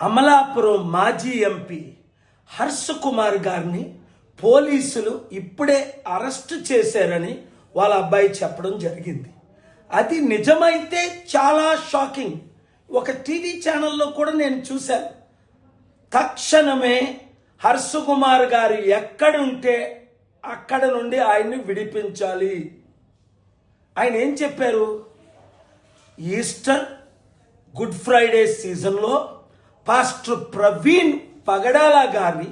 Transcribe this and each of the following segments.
అమలాపురం మాజీ ఎంపీ హర్ష్ కుమార్ గారిని పోలీసులు ఇప్పుడే అరెస్ట్ చేశారని వాళ్ళ అబ్బాయి చెప్పడం జరిగింది. అది నిజమైతే చాలా షాకింగ్. ఒక టీవీ ఛానల్లో కూడా నేను చూశాను. తక్షణమే హర్ష్ కుమార్ గారు ఎక్కడుంటే అక్కడ నుండి ఆయన్ని విడిపించాలి. ఆయన ఏం చెప్పారు? ఈస్టర్, గుడ్ ఫ్రైడే సీజన్లో పాస్టర్ ప్రవీణ్ పగడాల గారి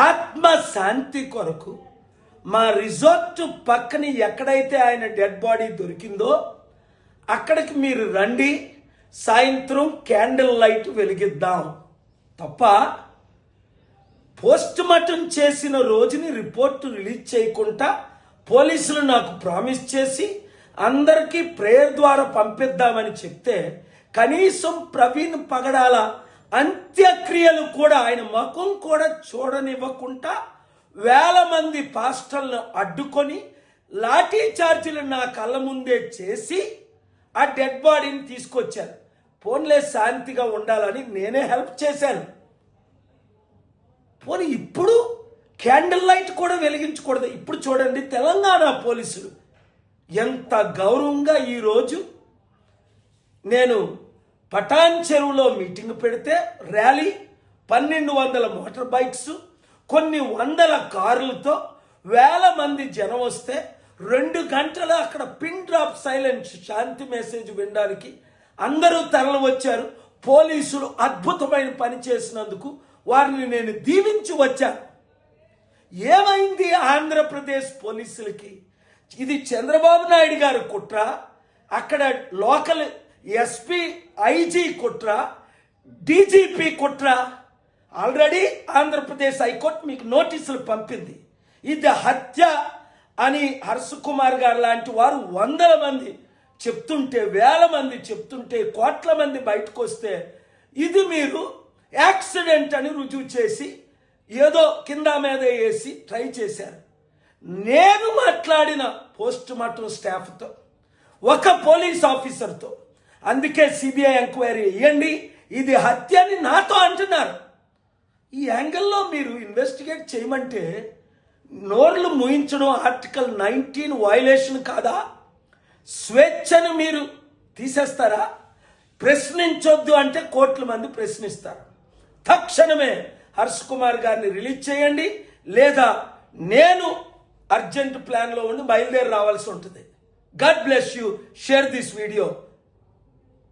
ఆత్మశాంతి కొరకు మా రిసార్ట్ పక్కన ఎక్కడైతే ఆయన డెడ్ బాడీ దొరికిందో అక్కడికి మీరు రండి, సాయంత్రం క్యాండిల్ లైట్ వెలిగిద్దాం. తప్ప పోస్ట్ మార్టం చేసిన రోజుని రిపోర్టు రిలీజ్ చేయకుండా పోలీసులు నాకు ప్రామిస్ చేసి అందరికీ ప్రేయర్ ద్వారా పంపిద్దామని చెప్తే కనీసం ప్రవీణ్ పగడాల అంత్యక్రియలు కూడా ఆయన ముఖం కూడా చూడనివ్వకుండా వేల మంది పాస్టర్లను అడ్డుకొని లాఠీ చార్జీలు నా కళ్ళ ముందే చేసి ఆ డెడ్ బాడీని తీసుకొచ్చారు. పోన్లే శాంతిగా ఉండాలని నేనే హెల్ప్ చేశాను. పోనీ ఇప్పుడు క్యాండిల్ లైట్ కూడా వెలిగించకూడదు. ఇప్పుడు చూడండి, తెలంగాణ పోలీసులు ఎంత గౌరవంగా ఈరోజు నేను పటాన్ చెరువులో మీటింగ్ పెడితే ర్యాలీ 1200 మోటార్ బైక్స్, కొన్ని వందల కార్లతో వేల మంది జనం వస్తే 2 గంటలు అక్కడ పిన్ డ్రాప్ సైలెన్స్ శాంతి మెసేజ్ వినడానికి అందరూ తరలి వచ్చారు. పోలీసులు అద్భుతమైన పని చేసినందుకు వారిని నేను దీవించి వచ్చాను. ఏమైంది ఆంధ్రప్రదేశ్ పోలీసులకి? ఇది చంద్రబాబు నాయుడు గారి కుట్ర, అక్కడ లోకల్ ఎస్పీ, ఐజీ కుట్ర, డీజీపీ కుట్ర. ఆల్రెడీ ఆంధ్రప్రదేశ్ హైకోర్టు మీకు నోటీసులు పంపింది. ఇది హత్య అని హర్ష్ కుమార్ గారు లాంటి వారు 100 మంది చెప్తుంటే, వేల మంది చెప్తుంటే, కోట్ల మంది బయటకు వస్తే ఇది మీరు యాక్సిడెంట్ అని రుజువు చేసి ఏదో కింద మీద వేసి ట్రై చేశారు. నేను మాట్లాడిన పోస్ట్ మార్టం స్టాఫ్తో, ఒక పోలీస్ ఆఫీసర్తో, అందుకే సిబిఐ ఎంక్వైరీ ఇవ్వండి, ఇది హత్య అని నాతో అంటున్నారు. ఈ యాంగిల్లో మీరు ఇన్వెస్టిగేట్ చేయమంటే నోర్లు మూయించడం ఆర్టికల్ 19 వయలేషన్ కాదా? స్వేచ్ఛను మీరు తీసేస్తారా? ప్రశ్నించొద్దు అంటే కోట్ల మంది ప్రశ్నిస్తారు. తక్షణమే హర్ష్ కుమార్ గారిని రిలీజ్ చేయండి, లేదా నేను అర్జెంట్ ప్లాన్లో ఉండి బయలుదేరి రావాల్సి ఉంటుంది. God bless you. Share this video.